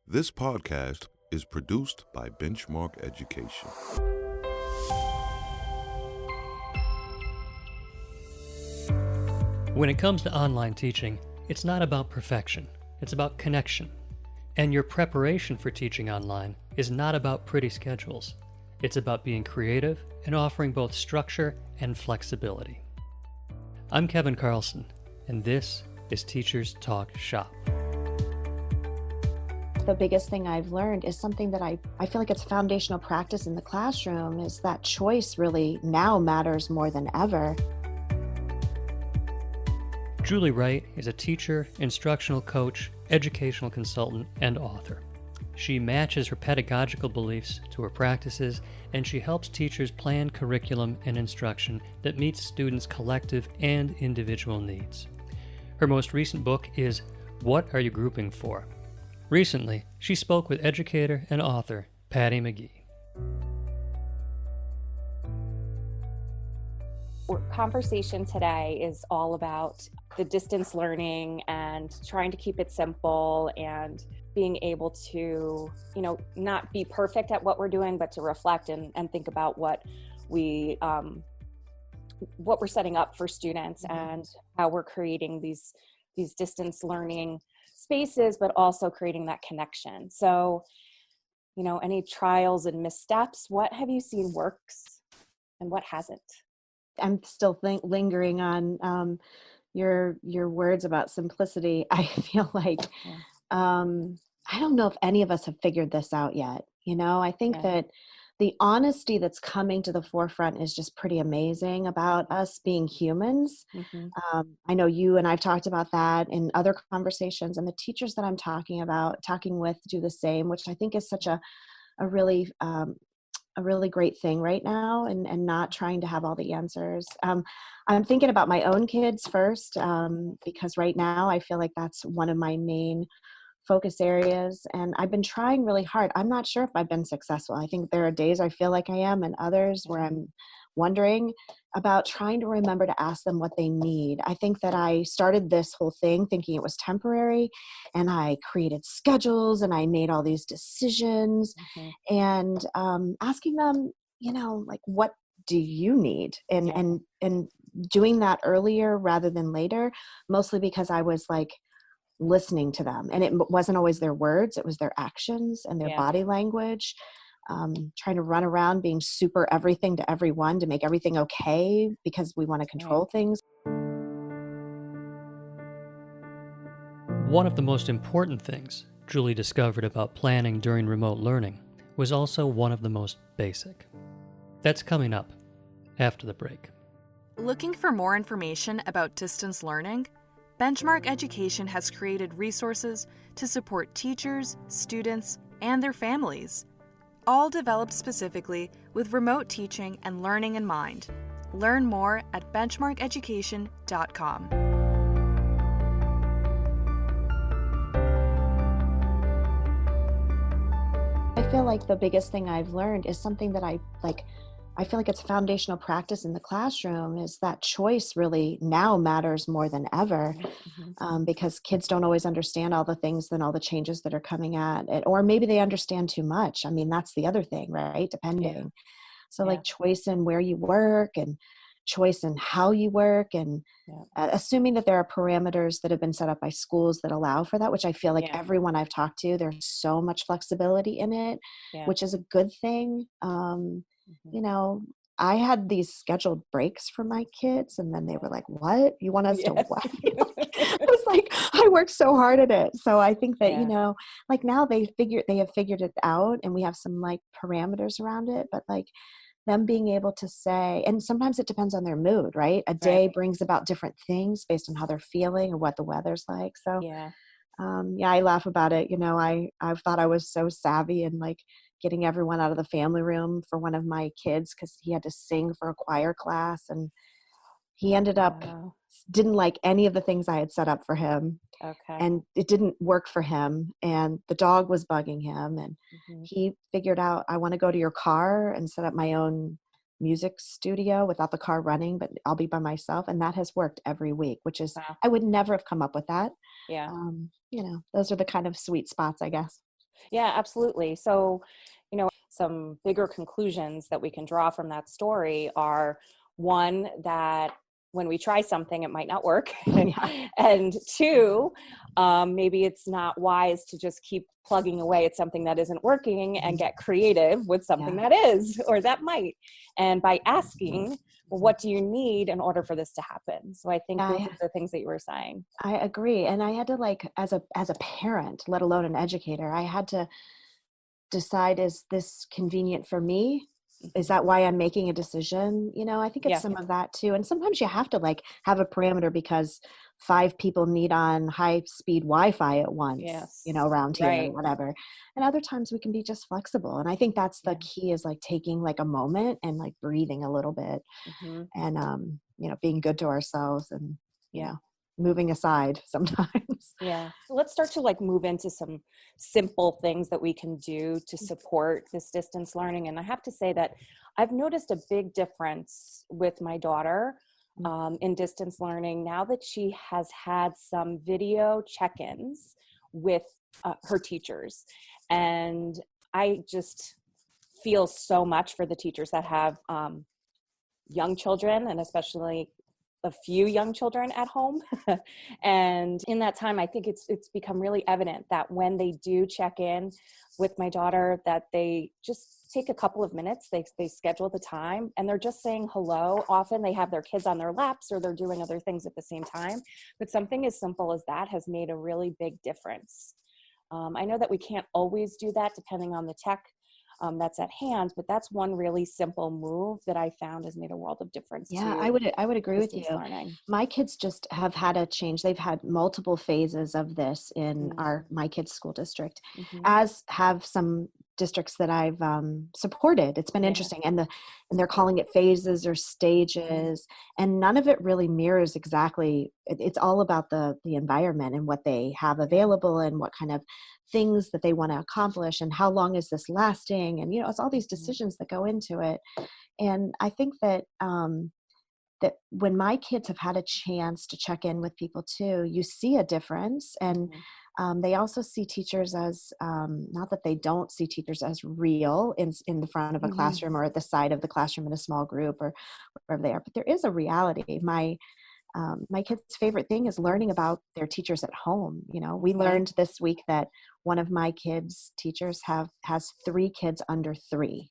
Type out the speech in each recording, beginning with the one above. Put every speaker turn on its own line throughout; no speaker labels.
This podcast is produced by Benchmark Education.
When it comes to online teaching, it's not about perfection, it's about connection. And your preparation for teaching online is not about pretty schedules. It's about being creative and offering both structure and flexibility. I'm Kevin Carlson, and this is Teachers Talk Shop.
The biggest thing I've learned is something that I feel like it's foundational practice in the classroom, is that choice really now matters more than ever.
Julie Wright is a teacher, instructional coach, educational consultant, and author. She matches her pedagogical beliefs to her practices, and she helps teachers plan curriculum and instruction that meets students' collective and individual needs. Her most recent book is What Are You Grouping For? Recently, she spoke with educator and author Patty McGee.
Our conversation today is all about the distance learning and trying to keep it simple and being able to, not be perfect at what we're doing, but to reflect and think about what we're setting up for students and how we're creating these distance learning spaces, but also creating that connection. So, any trials and missteps, what have you seen works and what hasn't?
I'm still lingering on your words about simplicity. I feel like I don't know if any of us have figured this out yet. I think that the honesty that's coming to the forefront is just pretty amazing about us being humans. I know you and I've talked about that in other conversations, and the teachers that I'm talking with do the same, which I think is such a really great thing right now, and not trying to have all the answers. I'm thinking about my own kids first, because right now I feel like that's one of my main focus areas, and I've been trying really hard. I'm not sure if I've been successful. I think there are days I feel like I am, and others where I'm wondering about trying to remember to ask them what they need. I think that I started this whole thing thinking it was temporary, and I created schedules and I made all these decisions, and asking them, like, what do you need? And doing that earlier rather than later, mostly because I was like listening to them, and it wasn't always their words, it was their actions and their body language. Trying to run around being super everything to everyone to make everything okay because we want to control things.
One of the most important things Julie discovered about planning during remote learning was also one of the most basic. That's coming up after the break.
Looking for more information about distance learning? Benchmark Education has created resources to support teachers, students, and their families, all developed specifically with remote teaching and learning in mind. Learn more at benchmarkeducation.com.
I feel like the biggest thing I've learned is something that I feel like it's foundational practice in the classroom, is that choice really now matters more than ever, because kids don't always understand all the things and all the changes that are coming at it, or maybe they understand too much. I mean, that's the other thing, right? Depending. So like choice in where you work and choice in how you work, and assuming that there are parameters that have been set up by schools that allow for that, which I feel like everyone I've talked to, there's so much flexibility in it, which is a good thing. I had these scheduled breaks for my kids, and then they were like, what? You want us to what? I was like, I worked so hard at it. So I think that, like now they have figured it out, and we have some like parameters around it, but like them being able to say, and sometimes it depends on their mood, right? A day brings about different things based on how they're feeling or what the weather's like. So I laugh about it. I thought I was so savvy and like getting everyone out of the family room for one of my kids because he had to sing for a choir class, and he ended up didn't like any of the things I had set up for him. And it didn't work for him, and the dog was bugging him, and he figured out, I want to go to your car and set up my own music studio without the car running, but I'll be by myself. And that has worked every week, which is, I would never have come up with that. Those are the kind of sweet spots, I guess.
Yeah, absolutely. So, some bigger conclusions that we can draw from that story are, one, that when we try something, it might not work.
Yeah.
And two, maybe it's not wise to just keep plugging away at something that isn't working and get creative with something
Yeah.
that is, or that might. And by asking, well, what do you need in order for this to happen? So I think those are the things that you were saying.
I agree. And I had to, like, as a parent, let alone an educator, I had to decide, is this convenient for me? Is that why I'm making a decision? I think it's
Yeah.
some of that too. And sometimes you have to, like, have a parameter because 5 people meet on high speed Wi-Fi at once,
Yes.
around here or
Right.
whatever. And other times we can be just flexible. And I think that's the
Yeah.
key, is like taking like a moment and like breathing a little bit,
hmm
and being good to ourselves, and
Yeah.
moving aside sometimes.
Yeah. So let's start to like move into some simple things that we can do to support this distance learning. And I have to say that I've noticed a big difference with my daughter in distance learning now that she has had some video check-ins with her teachers. And I just feel so much for the teachers that have young children, and especially a few young children at home. And in that time, I think it's become really evident that when they do check in with my daughter, that they just take a couple of minutes, they schedule the time, and they're just saying hello. Often they have their kids on their laps or they're doing other things at the same time. But something as simple as that has made a really big difference. I know that we can't always do that depending on the tech that's at hand, but that's one really simple move that I found has made a world of difference.
Yeah,
to
I would agree with
distance
you.
learning.
My kids just have had a change. They've had multiple phases of this in my kids' school district,
Mm-hmm.
as have some districts that I've supported. It's been
Yeah.
interesting, and they're calling it phases or stages, and none of it really mirrors exactly. It's all about the environment and what they have available and what kind of things that they want to accomplish and how long is this lasting, and it's all these decisions that go into it. And I think that that when my kids have had a chance to check in with people too, you see a difference. And they also see teachers as, not that they don't see teachers as real in the front of a classroom or at the side of the classroom in a small group or wherever they are, but there is a reality. My kids' favorite thing is learning about their teachers at home. We learned this week that one of my kids' teachers has 3 kids under 3.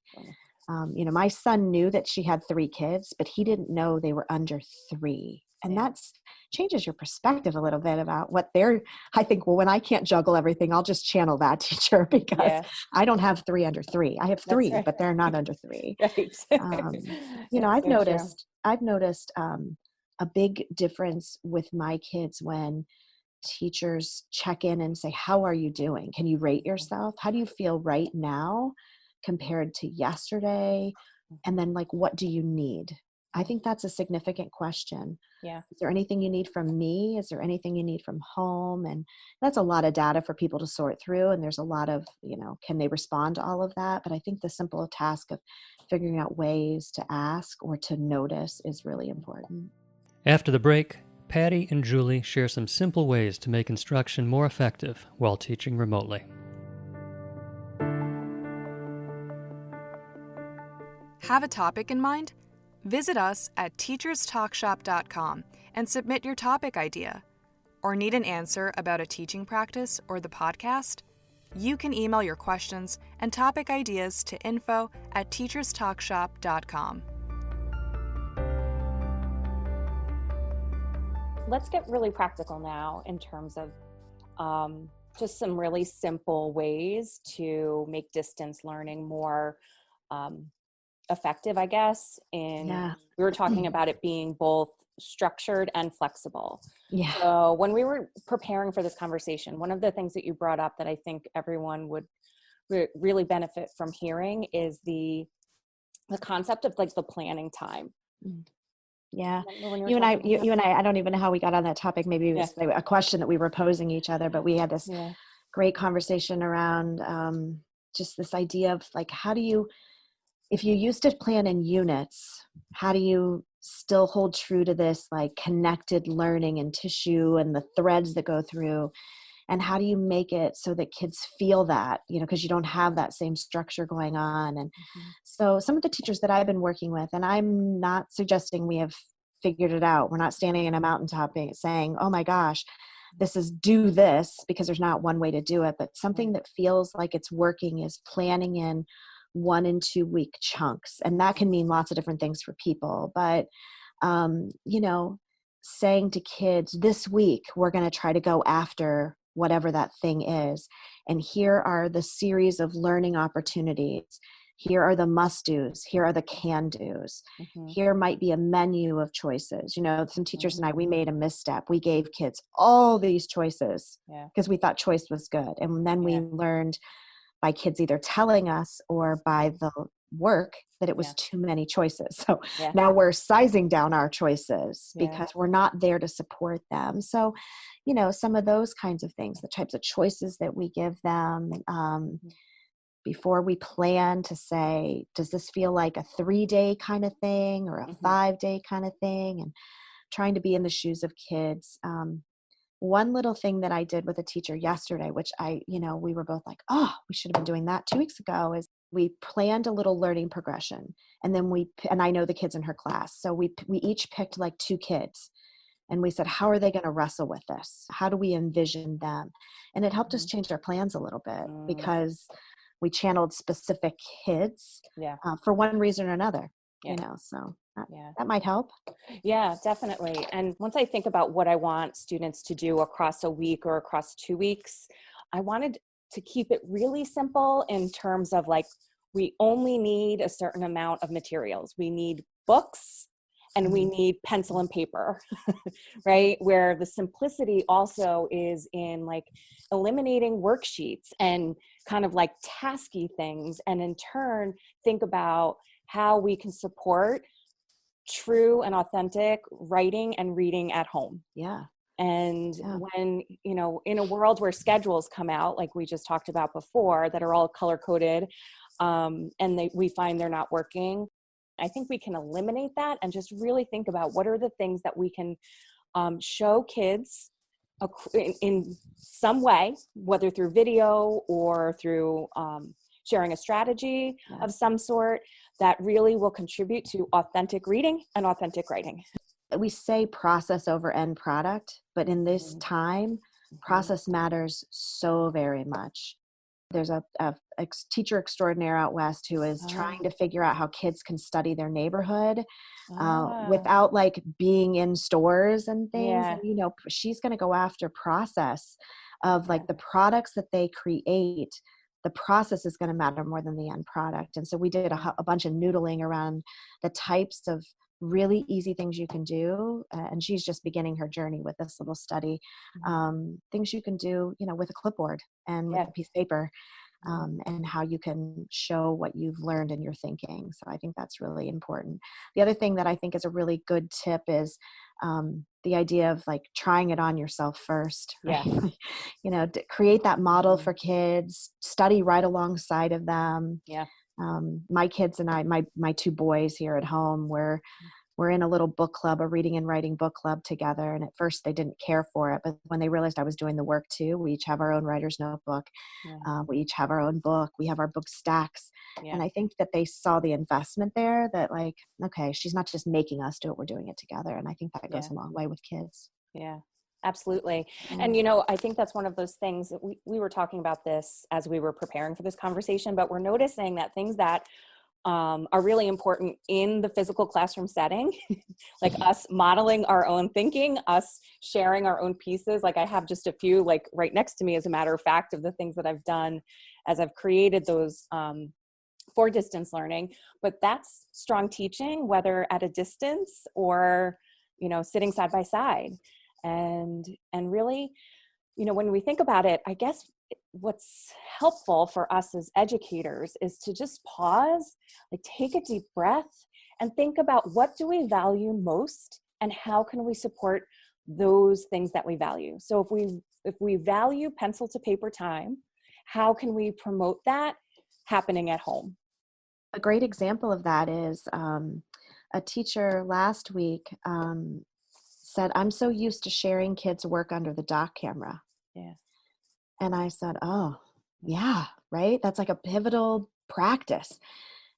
My son knew that she had 3 kids, but he didn't know they were under 3. And that's changes your perspective a little bit about what I think, well, when I can't juggle everything, I'll just channel that teacher because I don't have 3 under 3. I have 3,
right.
but they're not under 3.
Right.
I've
so true.
noticed a big difference with my kids when teachers check in and say, how are you doing? Can you rate yourself? How do you feel right now compared to yesterday? And then, like, what do you need? I think that's a significant question.
Yeah.
Is there anything you need from me? Is there anything you need from home? And that's a lot of data for people to sort through. And there's a lot of, can they respond to all of that? But I think the simple task of figuring out ways to ask or to notice is really important.
After the break, Patty and Julie share some simple ways to make instruction more effective while teaching remotely.
Have a topic in mind? Visit us at teacherstalkshop.com and submit your topic idea. Or need an answer about a teaching practice or the podcast? You can email your questions and topic ideas to info@teacherstalkshop.com.
Let's get really practical now in terms of just some really simple ways to make distance learning more effective, I guess. We were talking about it being both structured and flexible.
Yeah.
So when we were preparing for this conversation, one of the things that you brought up that I think everyone would really benefit from hearing is the concept of like the planning time.
Yeah. You and I don't even know how we got on that topic. Maybe it was a question that we were posing each other, but we had this great conversation around just this idea of like, if you used to plan in units, how do you still hold true to this like connected learning and tissue and the threads that go through? And how do you make it so that kids feel that, because you don't have that same structure going on. And so some of the teachers that I've been working with, and I'm not suggesting we have figured it out. We're not standing in a mountaintop saying, oh my gosh, this is do this, because there's not one way to do it. But something that feels like it's working is planning in 1 and 2 week chunks. And that can mean lots of different things for people. But, saying to kids, this week, we're going to try to go after whatever that thing is. And here are the series of learning opportunities. Here are the must-dos. Here are the can-dos. Here might be a menu of choices. Some teachers and I, we made a misstep. We gave kids all these choices because we thought choice was good. And then we learned by kids either telling us or by the work that it was too many choices. So now we're sizing down our choices because we're not there to support them. So, some of those kinds of things, the types of choices that we give them, before we plan to say, does this feel like a 3-day kind of thing or a 5-day kind of thing? And trying to be in the shoes of kids. One little thing that I did with a teacher yesterday, which we were both like, oh, we should have been doing that 2 weeks ago, is we planned a little learning progression. And then and I know the kids in her class. So we each picked like 2 kids. And we said, how are they going to wrestle with this? How do we envision them? And it helped us change our plans a little bit because we channeled specific kids for one reason or another, so that might help.
Yeah, definitely. And once I think about what I want students to do across a week or across 2 weeks, I wanted to keep it really simple in terms of like, we only need a certain amount of materials. We need books and we need pencil and paper, right? Where the simplicity also is in like eliminating worksheets and kind of like tasky things. And in turn, think about how we can support true and authentic writing and reading at home. And when, in a world where schedules come out, like we just talked about before, that are all color coded, and we find they're not working, I think we can eliminate that and just really think about what are the things that we can show kids in some way, whether through video or through sharing a strategy of some sort that really will contribute to authentic reading and authentic writing.
We say process over end product, but in this time, process matters so very much. There's a teacher extraordinaire out west who is trying to figure out how kids can study their neighborhood without like being in stores and things. And, she's going to go after process of like the products that they create. The process is going to matter more than the end product. And so we did a bunch of noodling around the types of really easy things you can do. And she's just beginning her journey with this little study. Things you can do, with a clipboard and with a piece of paper, and how you can show what you've learned in your thinking. So I think that's really important. The other thing that I think is a really good tip is the idea of like trying it on yourself first, right? Create that model for kids, study right alongside of them. My kids and I, my 2 boys here at home, we're in a little book club, a reading and writing book club together. And at first they didn't care for it, but when they realized I was doing the work too, we each have our own writer's notebook. We each have our own book. We have our book stacks. And I think that they saw the investment there, that like, okay, she's not just making us do it, we're doing it together. And I think that goes a long way with kids.
Yeah, absolutely. And, I think that's one of those things that we were talking about this as we were preparing for this conversation, but we're noticing that things that are really important in the physical classroom setting, like us modeling our own thinking, us sharing our own pieces. Like I have just a few like right next to me, as a matter of fact, of the things that I've done as I've created those for distance learning. But that's strong teaching, whether at a distance or, sitting side by side. And really, when we think about it, I guess what's helpful for us as educators is to just pause, like take a deep breath and think about what do we value most and how can we support those things that we value. So if we value pencil to paper time, how can we promote that happening at home?
A great example of that is a teacher last week said, I'm so used to sharing kids' work under the dock camera. And I said, oh, yeah, right. That's like a pivotal practice.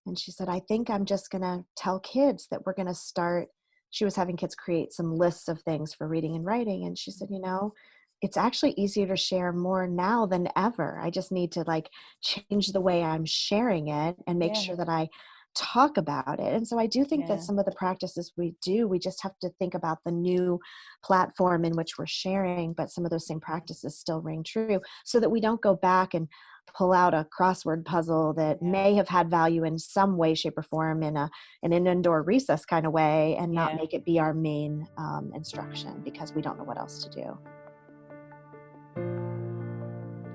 And she said, I think I'm just going to tell kids that we're going to start. She was having kids create some lists of things for reading and writing. And she said, it's actually easier to share more now than ever. I just need to like change the way I'm sharing it and make sure that I talk about it. And so I do think that some of the practices we do, we just have to think about the new platform in which we're sharing, but some of those same practices still ring true, so that we don't go back and pull out a crossword puzzle that may have had value in some way, shape, or form in an indoor recess kind of way, and not make it be our main instruction because we don't know what else to do.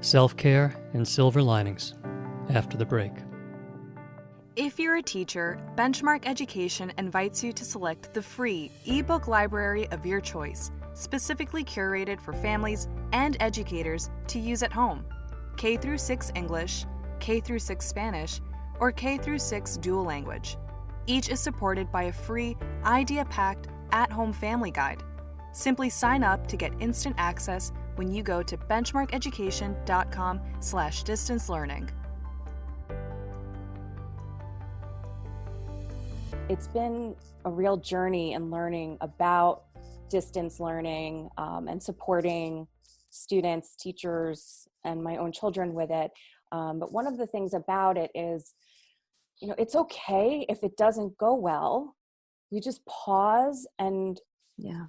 Self-care and silver linings after the break.
If you're a teacher, Benchmark Education invites you to select the free ebook library of your choice, specifically curated for families and educators to use at home. K-6 English, K-6 Spanish, or K-6 dual language. Each is supported by a free idea-packed at-home family guide. Simply sign up to get instant access when you go to benchmarkeducation.com/distance learning.
It's been a real journey in learning about distance learning and supporting students, teachers, and my own children with it. But one of the things about it is, it's okay if it doesn't go well. We just pause and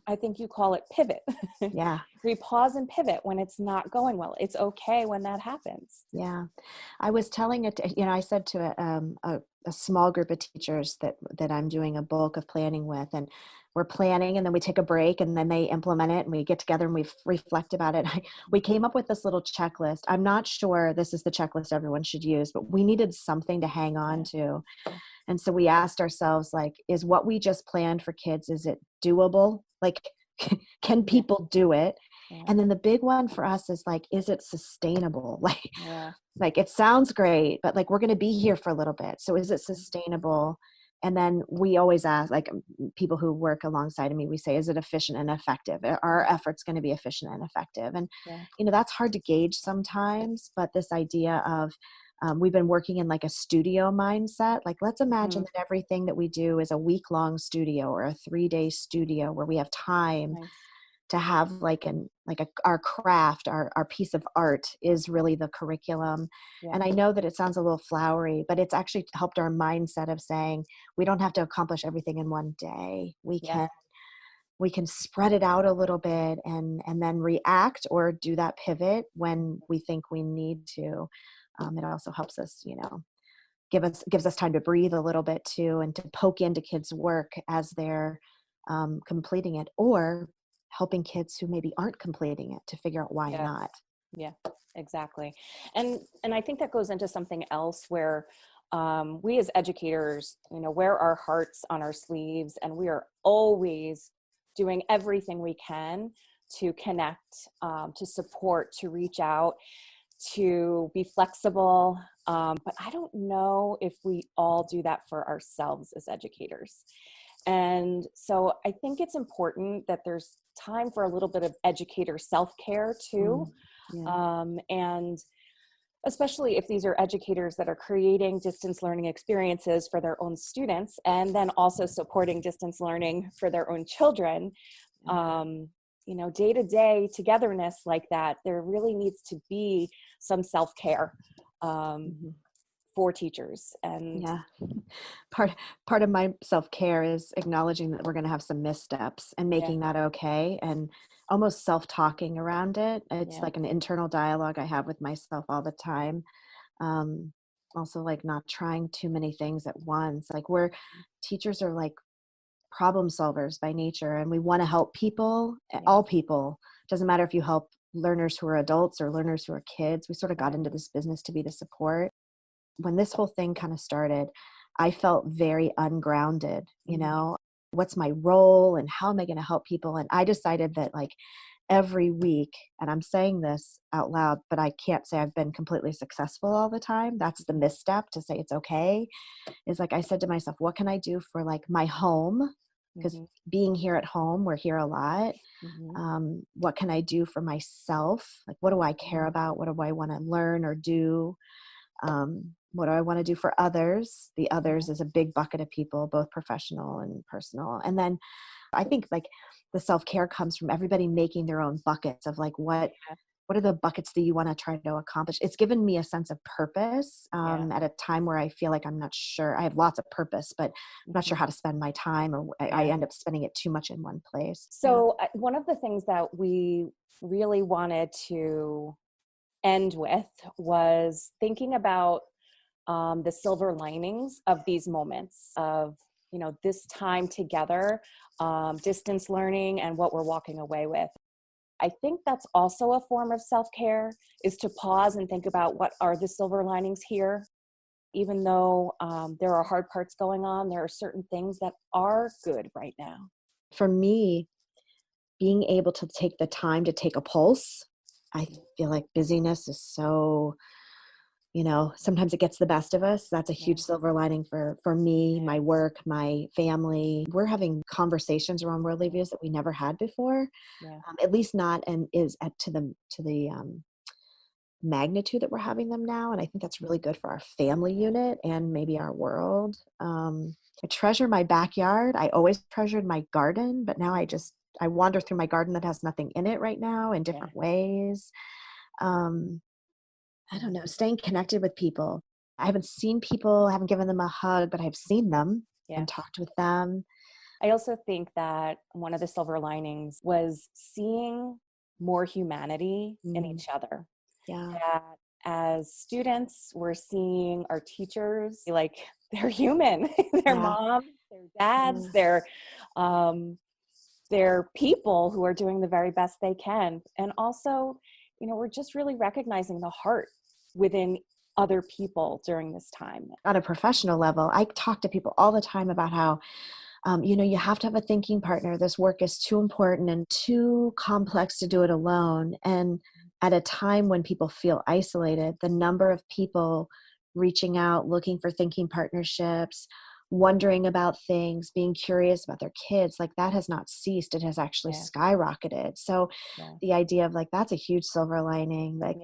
I think you call it pivot.
Yeah.
We pause and pivot when it's not going well. It's okay when that happens.
Yeah. I was telling it, I said to a small group of teachers that I'm doing a bulk of planning with, and we're planning, and then we take a break, and then they implement it, and we get together and we reflect about it. We came up with this little checklist. I'm not sure this is the checklist everyone should use, but we needed something to hang on to. And so we asked ourselves, like, is what we just planned for kids, is it doable? Like, can people do it? Yeah. And then the big one for us is like, is it sustainable? Like it sounds great, but like, we're going to be here for a little bit. So is it sustainable? And then we always ask, like, people who work alongside of me, we say, is it efficient and effective? Are our efforts going to be efficient and effective? And, that's hard to gauge sometimes, but this idea of, we've been working in like a studio mindset. Like, let's imagine that everything that we do is a week-long studio or a 3-day studio where we have time to have our craft, our piece of art is really the curriculum. And I know that it sounds a little flowery, but it's actually helped our mindset of saying, we don't have to accomplish everything in one day. We can spread it out a little bit and then react or do that pivot when we think we need to. It also helps us, gives us time to breathe a little bit too, and to poke into kids' work as they're completing it, or helping kids who maybe aren't completing it to figure out why not.
Yeah, exactly. And I think that goes into something else where we as educators, wear our hearts on our sleeves, and we are always doing everything we can to connect, to support, to reach out, to be flexible. But I don't know if we all do that for ourselves as educators. And so I think it's important that there's time for a little bit of educator self-care too. And especially if these are educators that are creating distance learning experiences for their own students, and then also supporting distance learning for their own children. Day-to-day togetherness like that, there really needs to be some self-care for teachers. And
part of my self-care is acknowledging that we're going to have some missteps and making that okay, and almost self-talking around it. It's like an internal dialogue I have with myself all the time. Also, like, not trying too many things at once. Like, teachers are like problem solvers by nature, and we want to help people, all people. Doesn't matter if you help learners who are adults or learners who are kids. We sort of got into this business to be the support. When this whole thing kind of started, I felt very ungrounded. What's my role and how am I going to help people? And I decided that, like, every week, and I'm saying this out loud, but I can't say I've been completely successful all the time. That's the misstep, to say it's okay. Is like, I said to myself, what can I do for like my home because being here at home, we're here a lot. What can I do for myself? Like, what do I care about? What do I want to learn or do? What do I want to do for others? The others is a big bucket of people, both professional and personal. And then I think like the self-care comes from everybody making their own buckets of like, what are the buckets that you want to try to accomplish? It's given me a sense of purpose at a time where I feel like I'm not sure. I have lots of purpose, but I'm not sure how to spend my time, or I end up spending it too much in one place.
So one of the things that we really wanted to end with was thinking about the silver linings of these moments of, this time together, distance learning, and what we're walking away with. I think that's also a form of self-care, is to pause and think about what are the silver linings here. Even though there are hard parts going on, there are certain things that are good right now.
For me, being able to take the time to take a pulse, I feel like busyness is so, sometimes it gets the best of us. That's a huge silver lining for me, my work, my family. We're having conversations around worldly views that we never had before, at least not, and is to the magnitude that we're having them now. And I think that's really good for our family unit and maybe our world. I treasure my backyard. I always treasured my garden, but now I wander through my garden that has nothing in it right now in different ways. I don't know, staying connected with people. I haven't seen people, I haven't given them a hug, but I've seen them and talked with them.
I also think that one of the silver linings was seeing more humanity in each other.
Yeah.
That as students, we're seeing our teachers like they're human. They're moms, they're dads, they're people who are doing the very best they can. And also, we're just really recognizing the heart within other people during this time.
On a professional level, I talk to people all the time about how, you have to have a thinking partner. This work is too important and too complex to do it alone. And at a time when people feel isolated, the number of people reaching out, looking for thinking partnerships, wondering about things, being curious about their kids, like that has not ceased. It has actually skyrocketed. So the idea of like, that's a huge silver lining. Like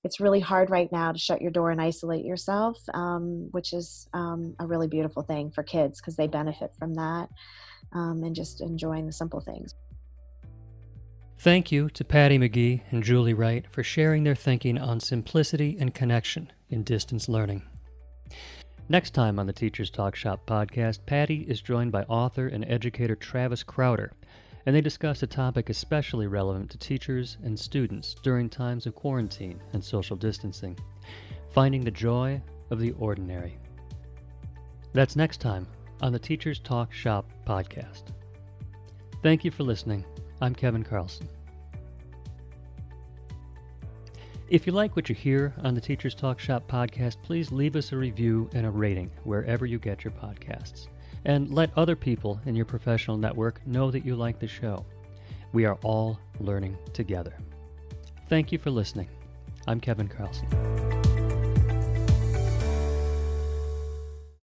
it's really hard right now to shut your door and isolate yourself, which is a really beautiful thing for kids because they benefit from that and just enjoying the simple things.
Thank you to Patty McGee and Julie Wright for sharing their thinking on simplicity and connection in distance learning. Next time on the Teachers Talk Shop podcast, Patty is joined by author and educator Travis Crowder, and they discuss a topic especially relevant to teachers and students during times of quarantine and social distancing: finding the joy of the ordinary. That's next time on the Teachers Talk Shop podcast. Thank you for listening. I'm Kevin Carlson. If you like what you hear on the Teachers Talk Shop podcast, please leave us a review and a rating wherever you get your podcasts. And let other people in your professional network know that you like the show. We are all learning together. Thank you for listening. I'm Kevin Carlson.